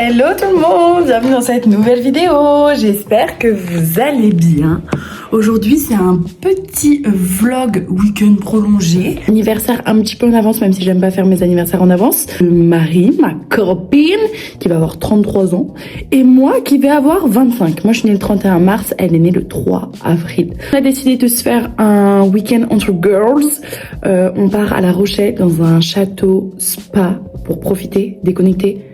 Hello tout le monde, bienvenue dans cette nouvelle vidéo, j'espère que vous allez bien. Aujourd'hui c'est un petit vlog week-end prolongé. Anniversaire un petit peu en avance, même si j'aime pas faire mes anniversaires en avance. Marie, ma copine, qui va avoir 33 ans, et moi qui vais avoir 25. Moi je suis née le 31 mars, elle est née le 3 avril. On a décidé de se faire un week-end entre girls. On part à La Rochelle dans un château spa pour profiter, déconnecter,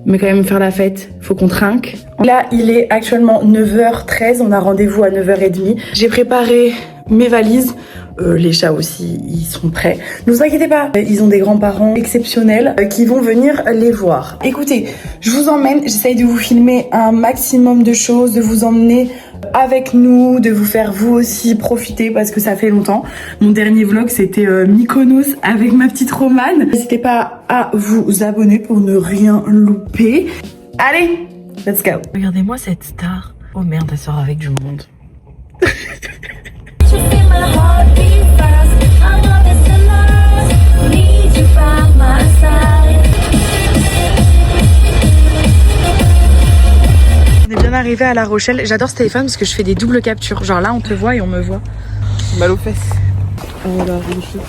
mais quand même faire la fête, faut qu'on trinque. Là, il est actuellement 9h13, on a rendez-vous à 9h30. J'ai préparé mes valises, les chats aussi, ils sont prêts. Ne vous inquiétez pas, ils ont des grands-parents exceptionnels qui vont venir les voir. Écoutez, je vous emmène, j'essaye de vous filmer un maximum de choses, de vous emmener avec nous, de vous faire vous aussi profiter parce que ça fait longtemps. Mon dernier vlog c'était Mykonos avec ma petite Romane. N'hésitez pas à vous abonner pour ne rien louper. Allez, let's go. Regardez-moi cette star. Oh merde, elle sort avec du monde. On est bien arrivé à La Rochelle. J'adore ce téléphone parce que je fais des doubles captures. Genre là, on te voit et on me voit. Mal aux fesses. Oh la Rochelle.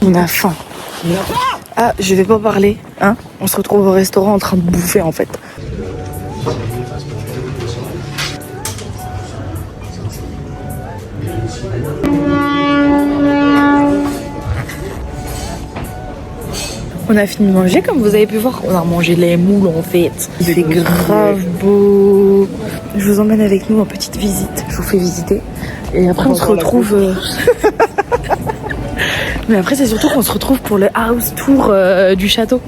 On a faim. Ah, je vais pas parler. Hein, on se retrouve au restaurant en train de bouffer en fait. On a fini de manger, comme vous avez pu voir. On a mangé les moules en fait. Il fait grave beau. Je vous emmène avec nous en petite visite. Je vous fais visiter. Et après on se retrouve... Mais après c'est surtout qu'on se retrouve pour le house tour du château.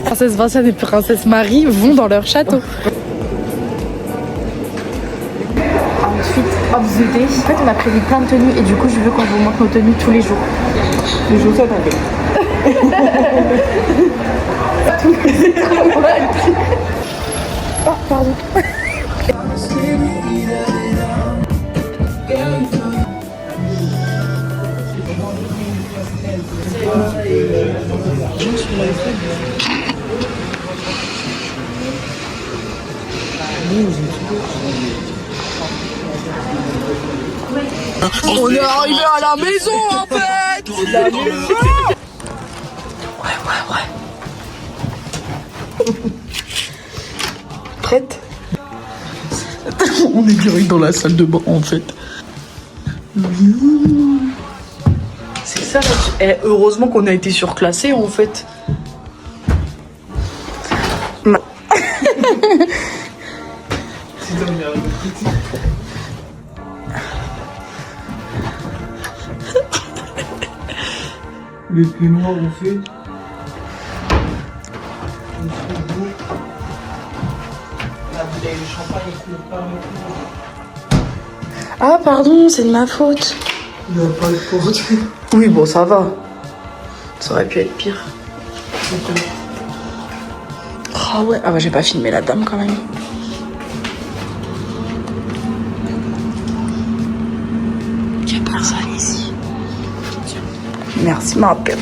Princesse Vinciane et Princesse Marie vont dans leur château. Ensuite, of the day. En fait on a prévu plein de tenues et du coup je veux qu'on vous montre nos tenues tous les jours. Les chaussettes en fait. Oh pardon. On est arrivé à la maison en fait. La maison. Ouais. Prête? On est direct dans la salle de bain en fait. C'est ça là. Heureusement qu'on a été surclassé en fait. Les pieds noirs on fait. La bouteille de champagne ne coule pas maintenant. Ah pardon, c'est de ma faute. Il n'y a pas de faute. Oui bon ça va. Ça aurait pu être pire. Ah ouais, ah bah j'ai pas filmé la dame quand même. Y'a personne ici. Merci ma père.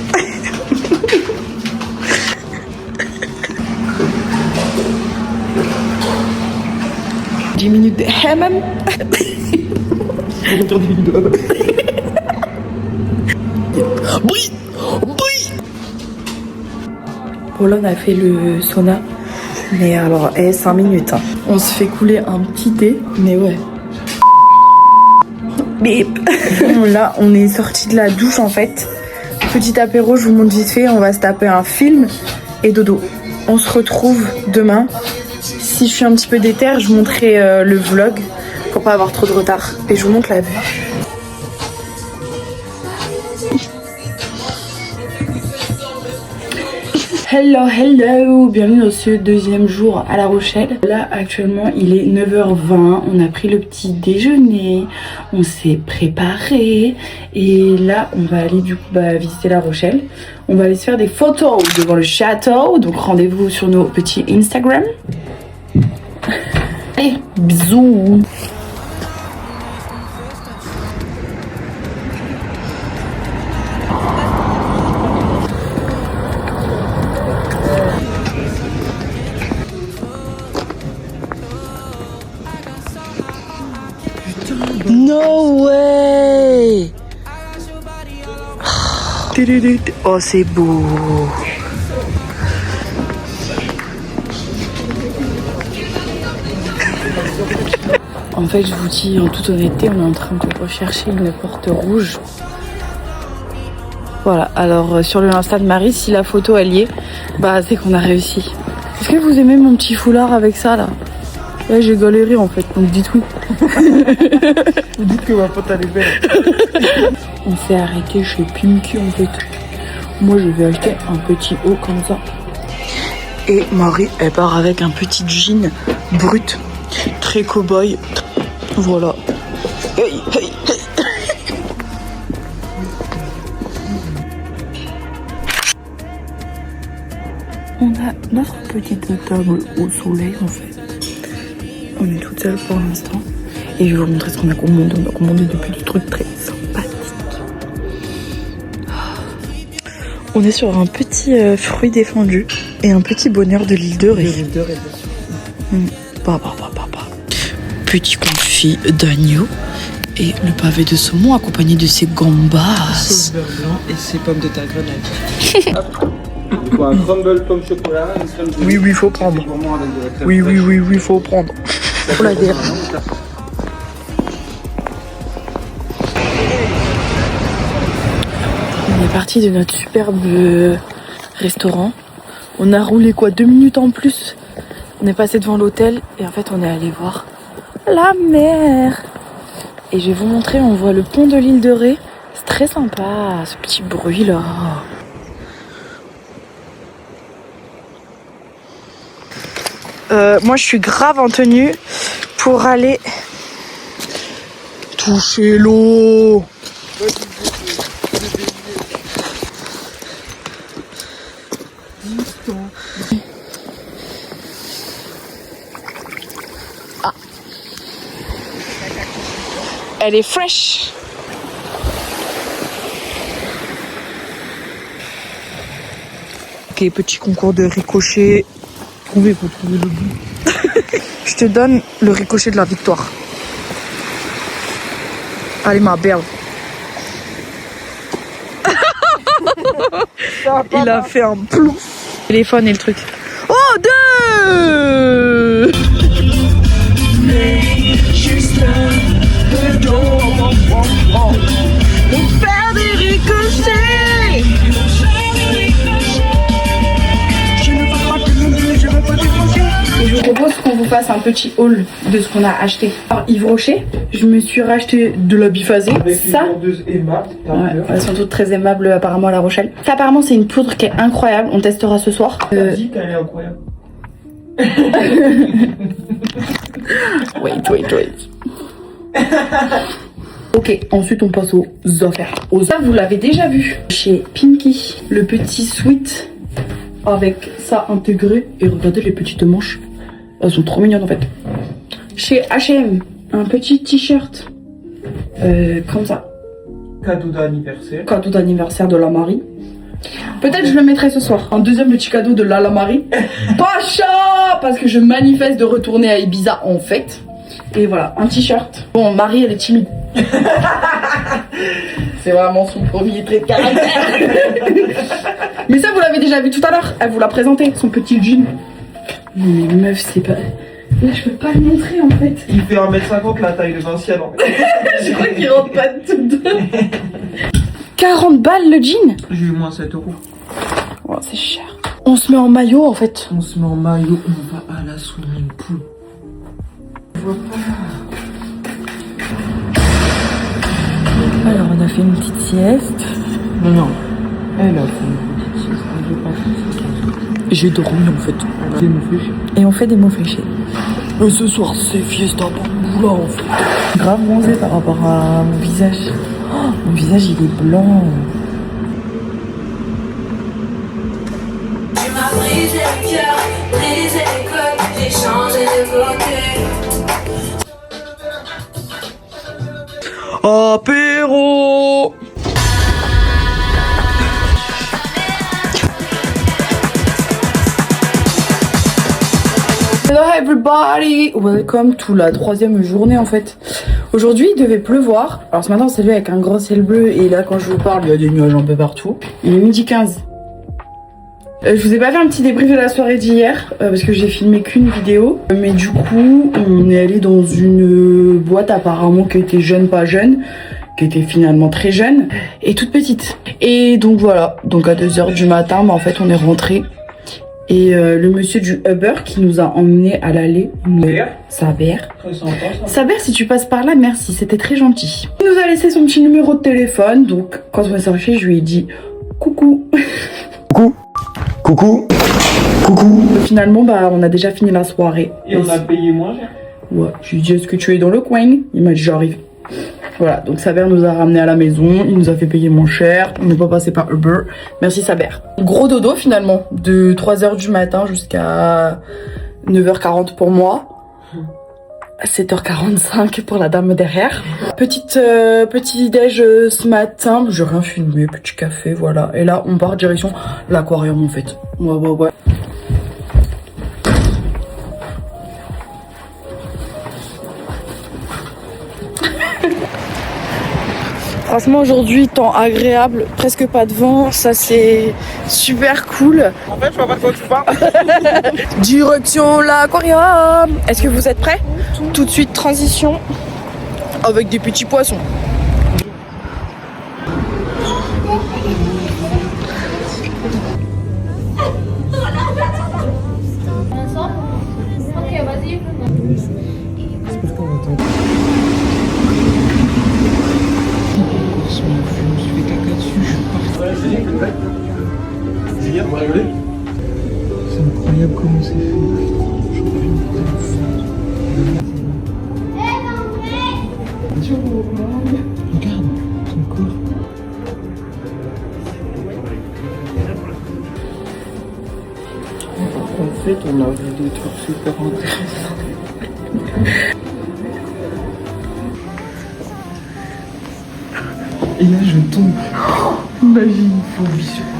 10 minutes de hammam. Oui. Paulon a fait le sauna. Mais alors, 5 minutes. Hein. On se fait couler un petit thé, mais ouais. Bip. Là, on est sorti de la douche en fait. Petit apéro, je vous montre vite fait. On va se taper un film et dodo. On se retrouve demain. Si je suis un petit peu déter, je montrerai le vlog pour pas avoir trop de retard. Et je vous montre la vue. Hello, bienvenue dans ce deuxième jour à La Rochelle. Là actuellement il est 9h20, on a pris le petit déjeuner, on s'est préparé et là on va aller du coup visiter La Rochelle. On va aller se faire des photos devant le château, donc rendez-vous sur nos petits Instagram. Allez, bisous. No way. Oh, c'est beau. En fait, je vous dis en toute honnêteté, on est en train de rechercher une porte rouge. Voilà, alors sur le Insta de Marie, si la photo elle y est, bah c'est qu'on a réussi. Est-ce que vous aimez mon petit foulard avec ça là? Là j'ai galéré en fait, donc dites oui. Vous dites que ma pote elle est belle. On s'est arrêté chez Pinky en fait. Moi je vais acheter un petit haut comme ça. Et Marie elle part avec un petit jean brut, très cow-boy. Voilà. Hey, hey, hey. On a notre petite table au soleil en fait. On est toute seule pour l'instant. Et je vais vous montrer ce qu'on a commandé. On a commandé des petits trucs très sympathiques. On est sur un petit fruit défendu et un petit bonheur de l'île de Ré. Petit confit d'agneau et le pavé de saumon accompagné de ses gambas. Sauce beurre blanc et ses pommes de terre grenade. Un crumble pomme chocolat, une crème de... Oui, faut prendre. Oui, faut prendre. Faut la dire. On est parti de notre superbe restaurant. On a roulé quoi 2 minutes en plus. On est passé devant l'hôtel et en fait on est allé voir la mer. Et je vais vous montrer, on voit le pont de l'île de Ré. C'est très sympa, ce petit bruit là. Moi je suis grave en tenue pour aller toucher l'eau. Ah. Elle est fraîche. Ok, petit concours de ricochet. Faut trouver le bout. Je te donne le ricochet de la victoire. Allez ma belle. Il a fait un plouf. Téléphone et le truc. Oh, 2. Pour faire des ricochets. Et je vous propose qu'on vous fasse un petit haul de ce qu'on a acheté. Alors Yves Rocher, je me suis racheté de la biphasée. Avec ça, une vendeuse aimable. ouais, elles sont toutes très aimables apparemment à La Rochelle. Ça apparemment c'est une poudre qui est incroyable, on testera ce soir. T'as dit qu'elle est incroyable. Wait. Ok, ensuite on passe aux affaires. Ça vous l'avez déjà vu chez Pinky, le petit sweat avec ça intégré. Et regardez les petites manches, elles sont trop mignonnes en fait. Chez H&M, un petit t-shirt comme ça. Cadeau d'anniversaire. Cadeau d'anniversaire de la Marie. Peut-être je le mettrai ce soir. Un deuxième petit cadeau de la Marie. Pacha, parce que je manifeste de retourner à Ibiza en fait. Et voilà, un t-shirt. Bon, Marie elle est timide. C'est vraiment son premier trait de caractère. Mais ça vous l'avez déjà vu tout à l'heure. Elle vous l'a présenté, son petit jean. Mais meuf, c'est pas... Là je peux pas le montrer en fait. Il fait 1m50 la taille de Vinciane en fait. Je crois qu'il rentre pas de tout dedans. 40 balles le jean. J'ai eu moins 7 €. Oh, c'est cher. On se met en maillot en fait. On se met en maillot, on va à la swimming pool. Alors on a fait une petite sieste. Non. Elle a fait une petite sieste. Elle veut pas faire ça. J'ai dormi en fait. Elle a des mots fléchés. Et on fait des mots fléchés. Et ce soir c'est fiesta bamboula en fait. Grave bronzé par rapport à mon visage. Oh, mon visage il est blanc. Tu m'as brisé le cœur, brisé les codes, j'ai changé de côté. Apéro. Hello everybody, welcome to la 3e journée en fait. Aujourd'hui, il devait pleuvoir. Alors ce matin, on s'est levé avec un gros ciel bleu. Et là, quand je vous parle, il y a des nuages un peu partout. Il est 12h15. Je vous ai pas fait un petit débrief de la soirée d'hier. Parce que j'ai filmé qu'une vidéo. Mais du coup, on est allé dans une boîte apparemment qui était jeune, pas jeune. Qui était finalement très jeune. Et toute petite. Et donc voilà. Donc à 2h du matin, bah, en fait, on est rentré. Et le monsieur du Uber qui nous a emmenés à l'aller. Saber. Saber, si tu passes par là, merci, c'était très gentil. Il nous a laissé son petit numéro de téléphone, donc quand on est sorti, je lui ai dit coucou. Coucou. Coucou. Coucou. Finalement, bah, on a déjà fini la soirée. Et on a payé moins cher. Ouais, je lui ai dit est-ce que tu es dans le coin? Il m'a dit j'arrive. Voilà, donc Saber nous a ramenés à la maison, il nous a fait payer moins cher, on n'est pas passé par Uber. Merci Saber. Gros dodo finalement, de 3h du matin jusqu'à 9h40 pour moi. 7h45 pour la dame derrière. Petit déj ce matin, j'ai rien filmé, petit café, voilà. Et là, on part direction l'aquarium en fait. Ouais. Franchement aujourd'hui temps agréable, presque pas de vent, ça c'est super cool. En fait, je vois pas de quoi tu parles. Direction l'aquarium. Est-ce que vous êtes prêts? Tout de suite transition avec des petits poissons. Ok, vas-y. Je me suis fait caca dessus, je suis parti. C'est incroyable comment c'est fait. Regarde, son corps. En fait, on a vu des trucs super intéressants. Et là, je tombe. Imagine, phobie sur moi.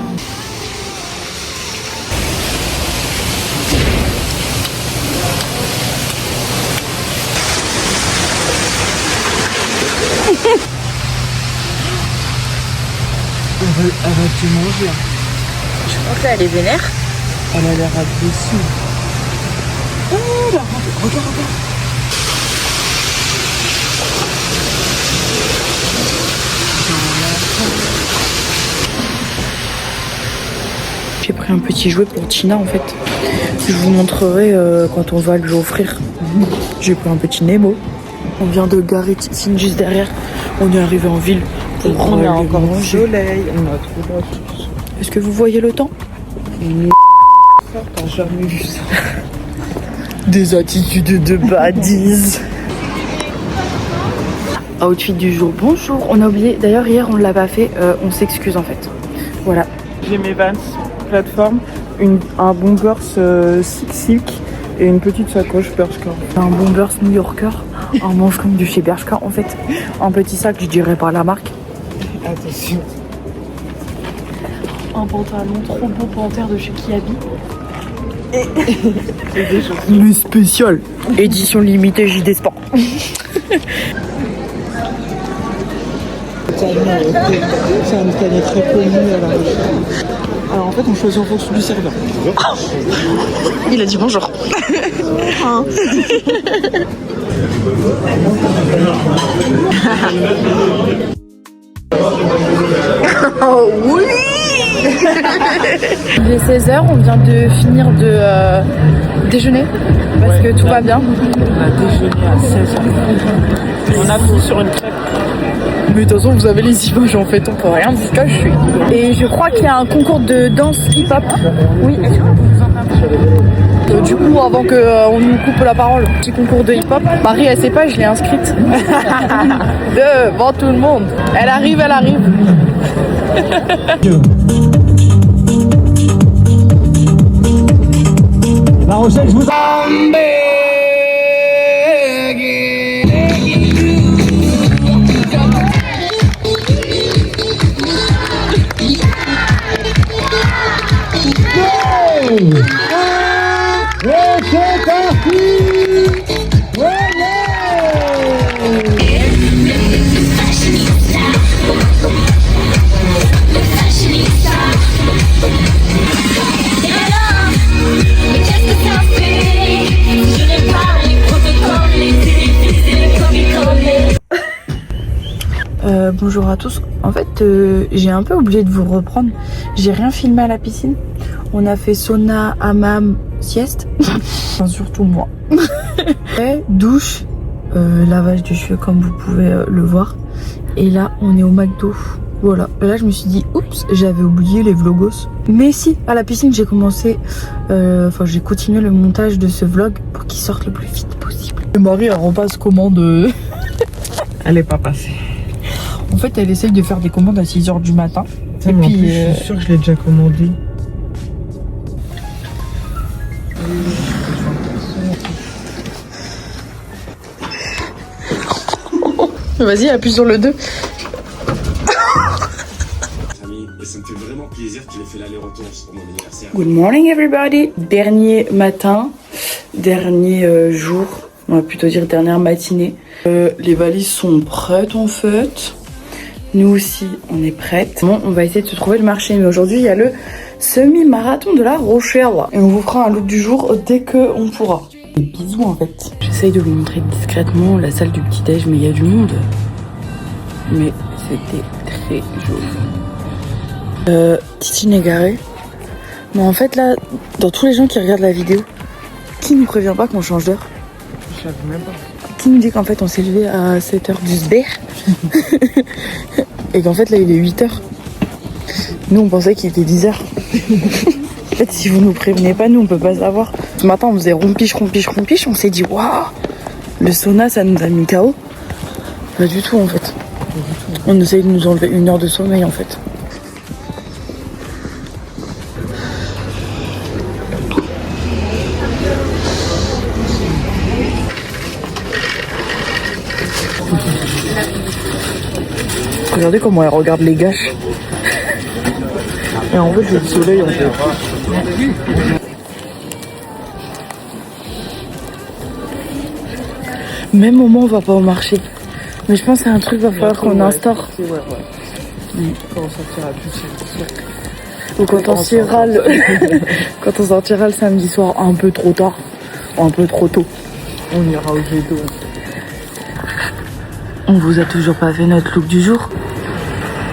Elle va te manger. Je crois qu'elle est vénère. Elle a l'air agressive. Oh là, regarde. J'ai pris un petit jouet pour Tina en fait. Je vous montrerai quand on va lui offrir. J'ai pris un petit Nemo. On vient de garer Titine juste derrière. On est arrivé en ville pour On a encore du manger. soleil, on a trop de chance. Est-ce que vous voyez le temps? T'as jamais vu ça. Des attitudes de badise. Outfit du jour. Bonjour. On a oublié. D'ailleurs hier on l'a pas fait. On s'excuse en fait. Voilà. J'ai mes Vans plateforme, un Bombers Silk et une petite sacoche Bershka. Un Bombers New Yorker. Un manche comme du chez Bershka en fait. Un petit sac, je dirais pas la marque. Attention. Un pantalon trop beau panthère de chez Kiabi. Et des choses. Le spécial. Édition limitée JD Sport. C'est un panier très connu à la recherche. Alors en fait, on choisit en fonction du serveur. Il a dit bonjour. Oh oui. Il est 16h, on vient de finir de déjeuner parce que tout va bien. On a déjeuné à 16h. On a pris sur une crêpe. Mais de toute façon, vous avez les images en fait, on peut rien dire que je suis. Et je crois qu'il y a un concours de danse hip-hop. Oui, est-ce que vous en parlez? Du coup, avant qu'on nous coupe la parole, petit concours de hip-hop. Marie, elle sait pas, je l'ai inscrite. Devant tout le monde. Elle arrive, elle arrive. La Rochelle, je vous Et c'est parti! Ouais! Bonjour à tous. En fait, j'ai un peu oublié de vous reprendre. J'ai rien filmé à la piscine. On a fait sauna, hammam, sieste. Enfin, surtout moi. Et douche, lavage de cheveux comme vous pouvez le voir. Et là, on est au McDo. Voilà. Et là, je me suis dit, oups, j'avais oublié les vlogos. Mais si, à la piscine, j'ai commencé... Enfin, j'ai continué le montage de ce vlog pour qu'il sorte le plus vite possible. Et Marie, elle repasse commande... Elle est pas passée. En fait, elle essaye de faire des commandes à 6h du matin. Et puis, je suis sûre que je l'ai déjà commandé. Vas-y, appuie sur le 2. Et ça me fait vraiment plaisir qu'il ait fait l'aller-retour pour mon anniversaire. Good morning everybody. Dernier matin, dernier jour, on va plutôt dire dernière matinée. Les valises sont prêtes en fait. Nous aussi, on est prêtes. Bon, on va essayer de se trouver le marché. Mais aujourd'hui, il y a le semi-marathon de la Rochelle. Et on vous fera un look du jour dès qu'on pourra. Des bisous en fait. J'essaye de vous montrer discrètement la salle du petit-déj, mais il y a du monde. Mais c'était très joli. Titine égarée. Mais en fait là, dans tous les gens qui regardent la vidéo, qui nous prévient pas qu'on change d'heure? Je savais même pas. Qui nous dit qu'en fait on s'est levé à 7h du sber et qu'en fait là il est 8h. Nous on pensait qu'il était 10h. En fait si vous nous prévenez pas, nous on peut pas savoir. Ce matin on faisait rompiche, on s'est dit waouh, le sauna ça nous a mis KO. Pas du tout en fait. On essaye de nous enlever 1 heure de sommeil en fait. Regardez comment elle regarde les gâches. Et en fait, j'ai le soleil en fait. Même moment on va pas au marché. Mais je pense que c'est un truc qu'il va falloir qu'on instaure. Ouais. Quand on sortira plus, Ou quand on sortira le samedi soir un peu trop tard. Ou un peu trop tôt. on ira au jet d'eau. On vous a toujours pas fait notre look du jour.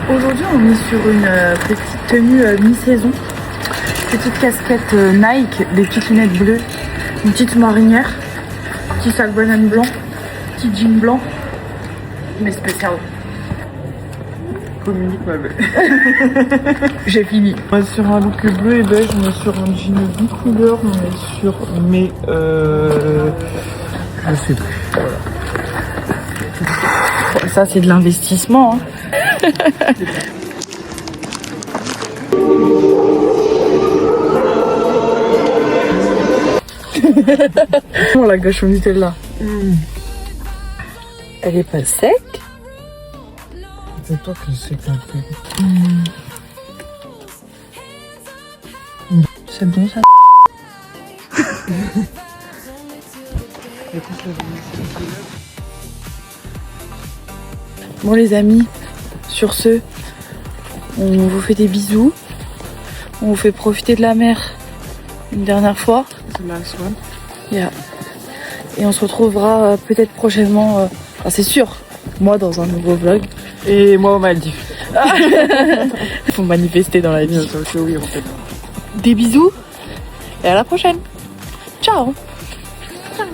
Aujourd'hui, on est sur une petite tenue mi-saison. Petite casquette Nike, des petites lunettes bleues, une petite marinière, petit sac banane blanc, petit jean blanc, mais spécial. Communique ma belle. J'ai fini. On est sur un look bleu et beige, on est sur un jean bicouleur, on est sur mes... je sais plus, voilà. Ça, c'est de l'investissement. Hein. Oh, la gâche au Nutella. Elle est pas sec? C'est toi qui sais qu'un peu. C'est bon ça? Bon les amis, sur ce, on vous fait des bisous. On vous fait profiter de la mer une dernière fois. Last one. Yeah. Et on se retrouvera peut-être prochainement, enfin, c'est sûr, moi dans un nouveau vlog. Et moi aux Maldives. Il faut manifester dans la vie. Oui, en fait. Des bisous et à la prochaine. Ciao. Ciao.